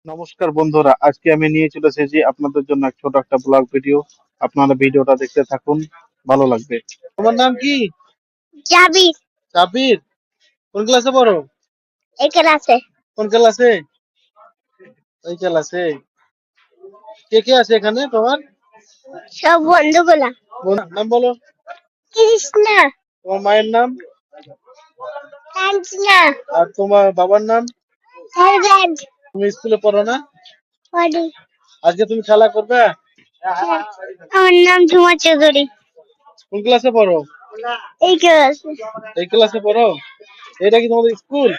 নমস্কার বন্ধুরা, আজকে আমি নিয়ে চলে এসেছি আপনাদের জন্য ছোট একটা ব্লগ ভিডিও। আপনারা ভিডিওটা দেখতে থাকুন, ভালো লাগবে। তোমার নাম কি? জাবির। সাবির। কোন ক্লাসে পড়ো? এই ক্লাসে। কোন ক্লাসে? ওই ক্লাসে। কে কে আছে এখানে তোমার? সব বন্ধুগুলা। নাম বলো। কৃষ্ণ। তোমার মায়ের নাম? কাঞ্চনা। আর তোমার বাবার নাম? হরবেদ। তুমি স্কুলে পড়ো না? পড়ি। আজকে তুমি খেলা করবে? আমার নাম ঝুমা চৌধুরী। কোন ক্লাসে পড়ো? এই ক্লাসে। এই ক্লাসে পড়ো? এটা কি তোমাদের স্কুল?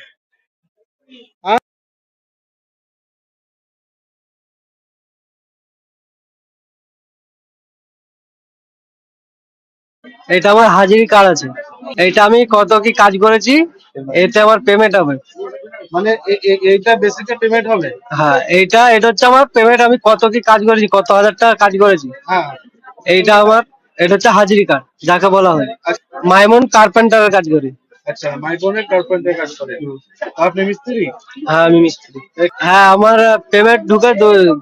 এটা আমার হাজিরি কার্ড আছে। এটা আমি কত কি কাজ করেছি, এতে আমার পেমেন্ট হবে। মানে এইটা বেসিকে পেমেন্ট হবে? হ্যাঁ, এটা হচ্ছে আমার পেমেন্ট। আমি কত কি কাজ করেছি, কত হাজার টাকা কাজ করেছি, হ্যাঁ। এইটা আমার। এটা হচ্ছে হাজিরি কার্ড, যাকে বলা হয়। আচ্ছা। মাইমন কার্পেন্টারের কাজ করি। আচ্ছা, মাই বোনের কার্পেন্টার কাজ করে। আপনি মিস্ত্রি? হ্যাঁ, আমি মিস্ত্রি। হ্যাঁ, আমার পেমেন্ট ঢুকে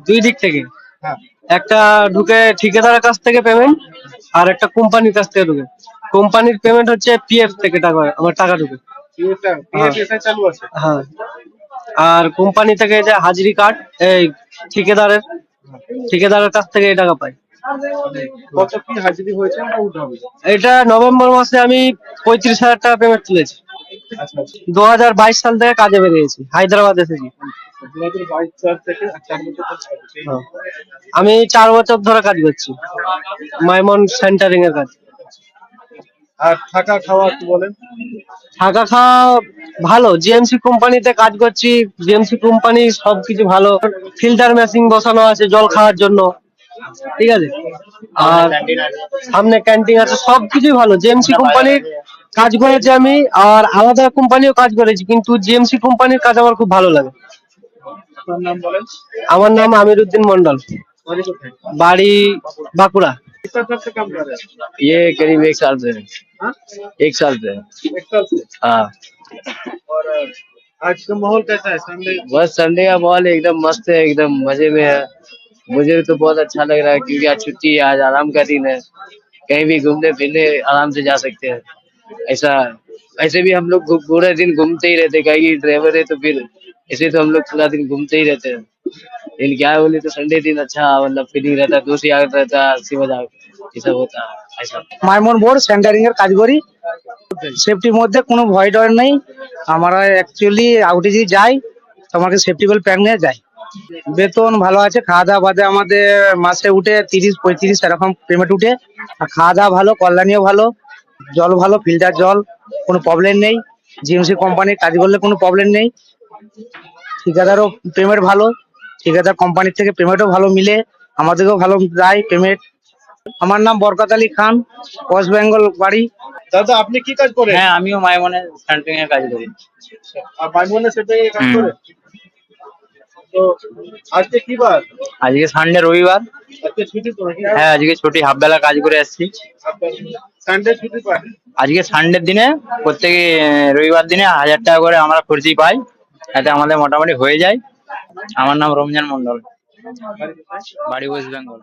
দুই দিক থেকে। হ্যাঁ। একটা ঢুকে ঠিকাদারের কাছ থেকে পেমেন্ট, আর একটা কোম্পানির কাছ থেকে ঢুকে। কোম্পানির পেমেন্ট হচ্ছে পিএফ থেকে টাকা, আমার টাকা ঢুকে। এটা চালু আছে? হ্যাঁ। আর কোম্পানি থেকে যে হাজিরি কার্ড, এই ঠিকাদারের ঠিকাদারের কাছ থেকে এই টাকা পাই। কত কি হাজিরি হয়েছে না উঠে হবে? এটা নভেম্বর মাসে আমি 35,000 টাকা পেমেন্ট তুলেছি। আচ্ছা আচ্ছা। 2022 সাল থেকে কাজে বেরিয়েছি, হায়দ্রাবাদ এসেছি। 2022 সাল থেকে 4 বছর ধরে কাজ করছেন? হ্যাঁ। আমি 4 বছর ধরে কাজ করছি, মাইমন সেন্টারিং এর কাজ। আর থাকা খাওয়া কি বলেন? থাকা খাওয়া ভালো। জিএমসি কোম্পানিতে কাজ করছি। জিএমসি কোম্পানি সবকিছু ভালো। ফিল্টার মেশিন বসানো আছে জল খাওয়ার জন্য, ঠিক আছে। আর সামনে ক্যান্টিন আছে, সবকিছুই ভালো। জিএমসি কোম্পানির কাজ করেছি আমি, আর আলাদা কোম্পানিও কাজ করেছি, কিন্তু জিএমসি কোম্পানির কাজ আমার খুব ভালো লাগে। আপনার নাম বলেন। আমার নাম আমির উদ্দিন মন্ডল, বাড়ি কোথায়? বাড়ি বাঁকুড়া। कितना साल से काम कर रहे हैं? ये करीब 1 साल से है। हाँ? 1 साल से है। 1 साल से। हाँ, और आज का माहौल कैसा है संडे? बस संडे का माहौल एकदम मस्त है, एकदम मजे में है। मुझे तो बहुत अच्छा लग रहा है क्योंकि आज छुट्टी है, आज आराम का दिन है। कहीं भी घूमने फिरने आराम से जा सकते हैं। ऐसा ऐसे भी हम लोग पूरे दिन घूमते ही रहते, कहीं ड्राइवर है तो फिर ऐसे तो हम लोग पूरा दिन घूमते ही रहते हैं। लेकिन क्या है, बोले तो संडे दिन अच्छा मतलब फीलिंग रहता है, दोस्त याद रहता है, हंसी मजाक ये सब होता है ऐसा। মাইমন বোর্ড সেন্টারিং এর কাজ করি। সেফটির মধ্যে কোনো ভয় ডর নেই। আমরা অ্যাকচুয়ালি আউটে যদি যাই তো আমাকে সেফটি বেল্ট প্যাক নিয়ে যাই। বেতন ভালো আছে, খাওয়া দাওয়া বাদে আমাদের মাসে উঠে 30-35 এরকম পেমেন্ট উঠে। আর খাওয়া দাওয়া ভালো, কল্যাণীও ভালো, জল ভালো, ফিল্টার জল, কোনো প্রবলেম নেই। জিএমসি কোম্পানির কাজ করলে কোনো প্রবলেম নেই। ঠিকাদারও পেমেন্ট ভালো, ঠিকাদার কোম্পানির থেকে পেমেন্টও ভালো মিলে, আমাদেরকেও ভালো দেয় পেমেন্ট। আমার নাম বরকত আলী খান, ওয়েস্ট বেঙ্গল বাড়ি। দাদা আপনি কি কাজ করেন? হ্যাঁ, আমিও মাইমনের সেন্টারিং এর কাজ করি। আর মাই বোনের সাথে কাজ করে? তো আজকে কি বার? আজকে সানডে, রবিবার। আজকে ছুটি তো নাকি? হ্যাঁ, আজকে ছুটি, হাফ বেলা কাজ করে আসছি। সানডে ছুটি পায়? আজকে সানডের দিনে প্রত্যেক রবিবার দিনে 1000 টাকা করে আমরা খরচি পাই, এতে আমাদের মোটামুটি হয়ে যায়। আমার নাম রমজান মন্ডল, বাড়ি ওয়েস্ট বেঙ্গল।